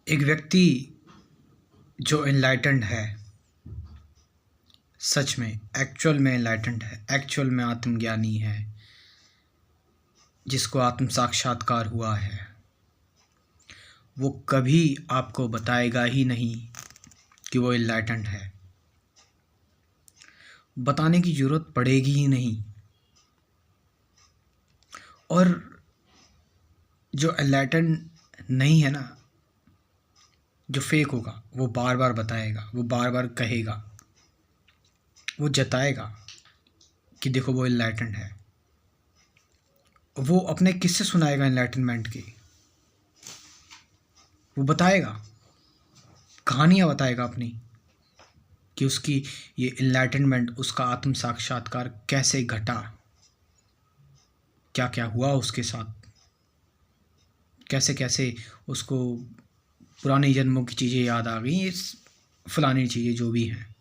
एक व्यक्ति जो एनलाइटेंड है, सच में एक्चुअल में एनलाइटेंड है, एक्चुअल में आत्मज्ञानी है, जिसको आत्म साक्षात्कार हुआ है, वो कभी आपको बताएगा ही नहीं कि वो एनलाइटेंड है। बताने की ज़रूरत पड़ेगी ही नहीं। और जो एनलाइटेंड नहीं है ना, जो फेक होगा, वो बार बार बताएगा, वो बार बार कहेगा, वो जताएगा कि देखो वो एनलाइटेंड है। वो अपने किस्से सुनाएगा एनलाइटनमेंट की, वो बताएगा, कहानियाँ बताएगा अपनी, कि उसकी ये एनलाइटनमेंट, उसका आत्म साक्षात्कार कैसे घटा, क्या क्या हुआ उसके साथ, कैसे कैसे उसको पुराने जन्मों की चीज़ें याद आ गई, ये फलानी चीज़ें जो भी हैं।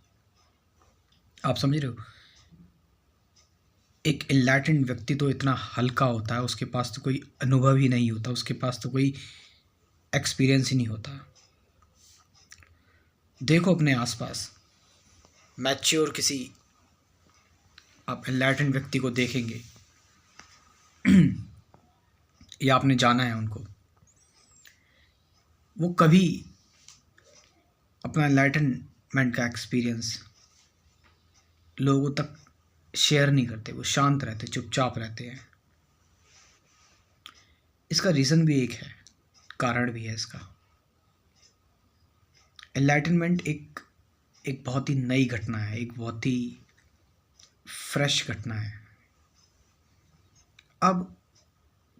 आप समझ रहे हो? एक एनलाइटेंड व्यक्ति तो इतना हल्का होता है, उसके पास तो कोई अनुभव ही नहीं होता, उसके पास तो कोई एक्सपीरियंस ही नहीं होता। देखो अपने आसपास मैच्योर किसी आप एनलाइटेंड व्यक्ति को देखेंगे या आपने जाना है उनको, वो कभी अपना एनलाइटनमेंट का एक्सपीरियंस लोगों तक शेयर नहीं करते। वो शांत रहते, चुपचाप रहते हैं। इसका रीज़न भी एक है, कारण भी है इसका। एनलाइटनमेंट एक एक बहुत ही नई घटना है, एक बहुत ही फ्रेश घटना है। अब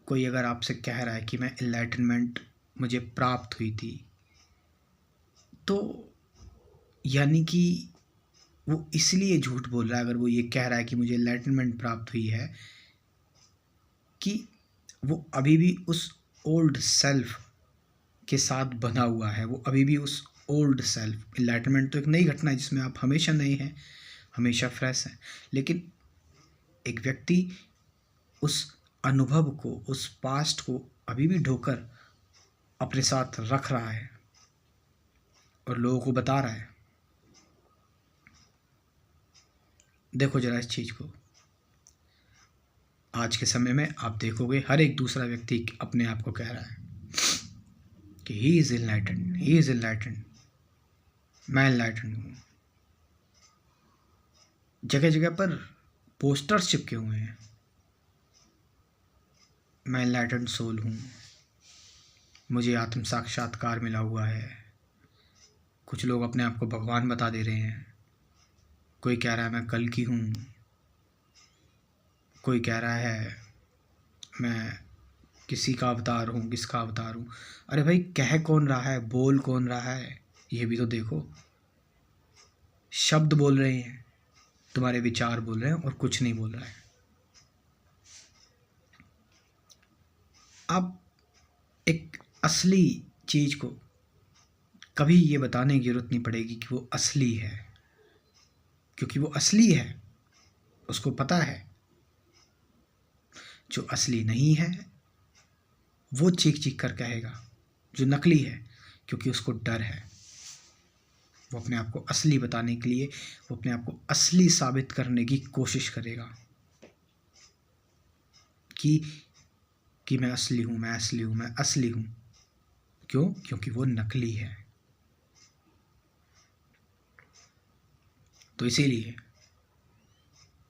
कोई अगर आपसे कह रहा है कि मैं एनलाइटनमेंट मुझे प्राप्त हुई थी, तो यानी कि वो इसलिए झूठ बोल रहा है अगर वो ये कह रहा है कि मुझे एनलाइटनमेंट प्राप्त हुई है, कि वो अभी भी उस ओल्ड सेल्फ के साथ बंधा हुआ है। वो अभी भी उस ओल्ड सेल्फ, एनलाइटनमेंट तो एक नई घटना है जिसमें आप हमेशा नए हैं, हमेशा फ्रेश हैं, लेकिन एक व्यक्ति उस अनुभव को, उस पास्ट को अभी भी ढोकर अपने साथ रख रहा है और लोगों को बता रहा है। देखो जरा इस चीज़ को। आज के समय में आप देखोगे हर एक दूसरा व्यक्ति अपने आप को कह रहा है कि he is enlightened, he is enlightened, मैं एनलाइटेंड हूँ। जगह जगह पर पोस्टर्स चिपके हुए हैं, मैं एनलाइटेंड सोल हूँ, मुझे आत्म साक्षात्कार मिला हुआ है। कुछ लोग अपने आप को भगवान बता दे रहे हैं। कोई कह रहा है मैं कल की हूँ, कोई कह रहा है मैं किसी का अवतार हूँ, किसका अवतार हूँ। अरे भाई, कह कौन रहा है, बोल कौन रहा है, ये भी तो देखो। शब्द बोल रहे हैं, तुम्हारे विचार बोल रहे हैं और कुछ नहीं बोल रहा है। अब एक असली चीज़ को कभी ये बताने की ज़रूरत नहीं पड़ेगी कि वो असली है, क्योंकि वो असली है, उसको पता है। जो असली नहीं है वो चीख चीख कर कहेगा, जो नकली है, क्योंकि उसको डर है। वो अपने आप को असली बताने के लिए, वो अपने आप को असली साबित करने की कोशिश करेगा कि मैं असली हूँ, मैं असली हूँ, मैं असली हूँ। क्यों? क्योंकि वो नकली है। तो इसीलिए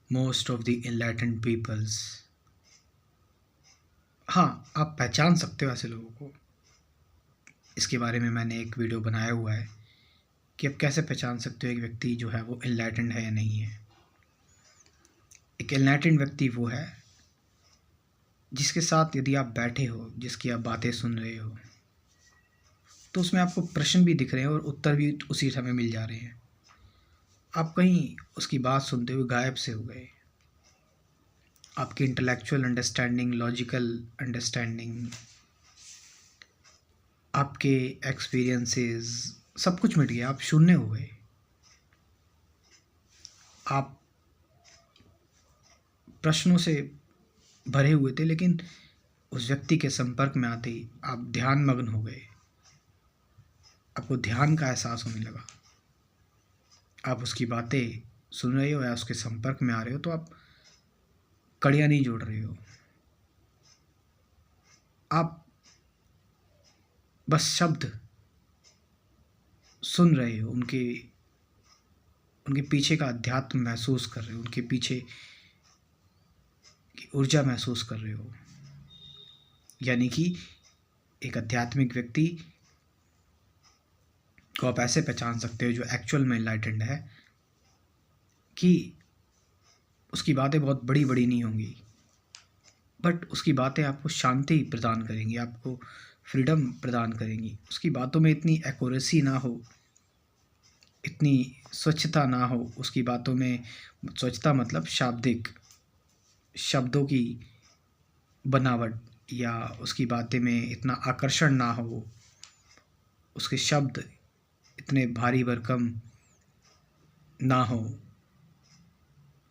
most of the enlightened peoples, हाँ, आप पहचान सकते हो ऐसे लोगों को। इसके बारे में मैंने एक वीडियो बनाया हुआ है कि आप कैसे पहचान सकते हो एक व्यक्ति जो है वो एनलाइटेंड है या नहीं है। एक एनलाइटेंड व्यक्ति वो है जिसके साथ यदि आप बैठे हो, जिसकी आप बातें सुन रहे हो, तो उसमें आपको प्रश्न भी दिख रहे हैं और उत्तर भी उसी समय मिल जा रहे हैं। आप कहीं उसकी बात सुनते हुए गायब से हो गए। आपकी इंटेलेक्चुअल अंडरस्टैंडिंग, लॉजिकल अंडरस्टैंडिंग, आपके एक्सपीरियंसेस, सब कुछ मिट गया, आप शून्य हो गए। आप प्रश्नों से भरे हुए थे, लेकिन उस व्यक्ति के संपर्क में आते ही आप ध्यान मग्न हो गए। आपको ध्यान का एहसास होने लगा, आप उसकी बातें सुन रहे हो या उसके संपर्क में आ रहे हो, तो आप कड़ियाँ नहीं जोड़ रहे हो, आप बस शब्द सुन रहे हो, उनके उनके पीछे का अध्यात्म महसूस कर रहे हो, उनके पीछे की ऊर्जा महसूस कर रहे हो। यानी कि एक आध्यात्मिक व्यक्ति को आप ऐसे पहचान सकते हो जो एक्चुअल में एनलाइटेंड है, कि उसकी बातें बहुत बड़ी बड़ी नहीं होंगी, बट उसकी बातें आपको शांति प्रदान करेंगी, आपको फ्रीडम प्रदान करेंगी। उसकी बातों में इतनी एक्यूरेसी ना हो, इतनी स्वच्छता ना हो उसकी बातों में। स्वच्छता मतलब शाब्दिक शब्दों की बनावट, या उसकी बातें में इतना आकर्षण ना हो, उसके शब्द इतने भारी भरकम ना हो,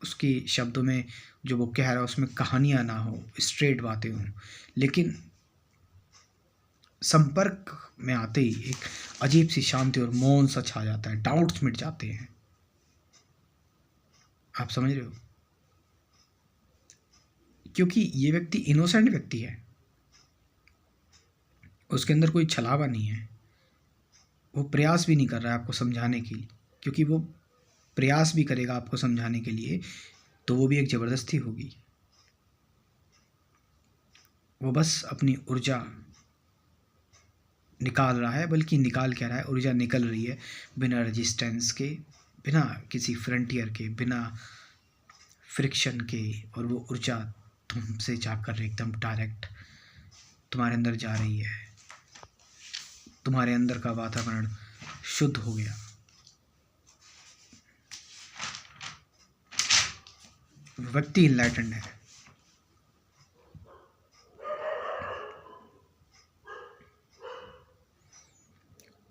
उसके शब्दों में जो वो कह रहा है उसमें कहानियाँ ना हो, स्ट्रेट बातें हों। लेकिन संपर्क में आते ही एक अजीब सी शांति और मौन सा छा जाता है, डाउट्स मिट जाते हैं। आप समझ रहे हो? क्योंकि ये व्यक्ति इनोसेंट व्यक्ति है, उसके अंदर कोई छलावा नहीं है, वो प्रयास भी नहीं कर रहा है आपको समझाने के लिए, क्योंकि वो प्रयास भी करेगा आपको समझाने के लिए तो वो भी एक ज़बरदस्ती होगी। वो बस अपनी ऊर्जा निकाल रहा है, बल्कि निकाल क्या रहा है, ऊर्जा निकल रही है बिना रेजिस्टेंस के, बिना किसी फ्रंटियर के, बिना फ्रिक्शन के। और वो ऊर्जा तुमसे जाकर एकदम डायरेक्ट तुम्हारे अंदर जा रही है, तुम्हारे अंदर का वातावरण शुद्ध हो गया। व्यक्ति इनलाइटेंड है।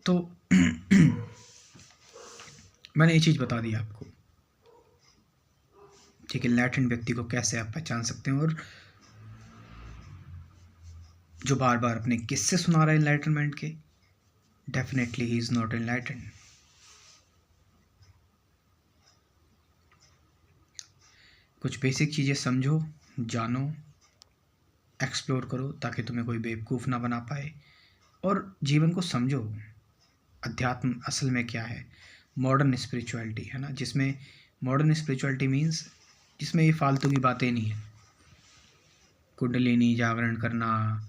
तो मैंने ये चीज़ बता दी आपको, ठीक है, इनलाइटेंड व्यक्ति को कैसे आप पहचान सकते हैं। और जो बार बार अपने किस्से सुना रहा है इनलाइटनमेंट के, definitely he is not enlightened. कुछ बेसिक चीज़ें समझो, जानो, एक्सप्लोर करो, ताकि तुम्हें कोई बेवकूफ़ ना बना पाए, और जीवन को समझो। अध्यात्म असल में क्या है? मॉडर्न स्पिरिचुअलिटी है ना, जिसमें मॉडर्न स्पिरिचुअलिटी मीन्स जिसमें ये फालतू की बातें नहीं है, कुंडलिनी जागरण करना,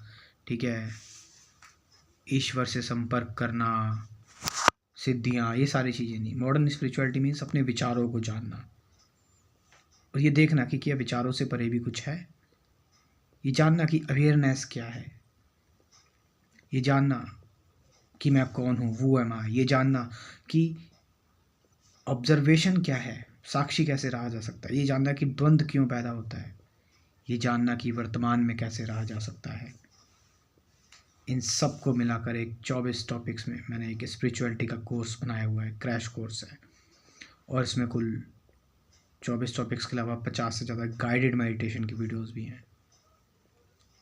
ठीक है, ईश्वर से संपर्क करना, सिद्धियाँ, ये सारी चीज़ें नहीं। मॉडर्न स्पिरिचुअलिटी मीन्स अपने विचारों को जानना, और ये देखना कि क्या विचारों से परे भी कुछ है, ये जानना कि अवेयरनेस क्या है, ये जानना कि मैं कौन हूँ, वो एम आई, ये जानना कि ऑब्जर्वेशन क्या है, साक्षी कैसे रहा जा सकता है, ये जानना कि द्वंद्व क्यों पैदा होता है, ये जानना कि वर्तमान में कैसे रहा जा सकता है। इन सब को मिलाकर एक 24 टॉपिक्स में मैंने एक स्पिरिचुअलिटी का कोर्स बनाया हुआ है, क्रैश कोर्स है, और इसमें कुल 24 टॉपिक्स के अलावा 50 से ज़्यादा गाइडेड मेडिटेशन की वीडियोस भी हैं।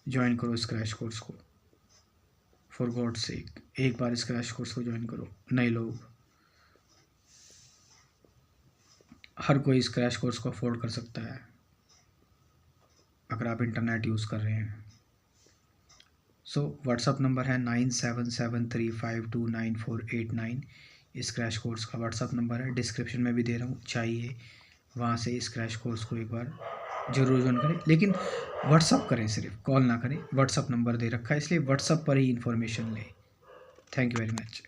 ज्वाइन करो इस क्रैश कोर्स को, फॉर गॉड सेक, एक बार इस क्रैश कोर्स को ज्वाइन करो। नए लोग, हर कोई इस क्रैश कोर्स को अफोर्ड कर सकता है अगर आप इंटरनेट यूज़ कर रहे हैं। सो व्हाट्सअप नंबर है 9773529489। इस क्रैश कोर्स का व्हाट्सअप नंबर है, डिस्क्रिप्शन में भी दे रहा हूँ, चाहिए वहाँ से इस क्रैश कोर्स को एक बार ज़रूर ज्वाइन करें। लेकिन व्हाट्सअप करें, सिर्फ कॉल ना करें। व्हाट्सअप नंबर दे रखा है, इसलिए व्हाट्सअप पर ही इन्फॉर्मेशन लें। Thank you very much.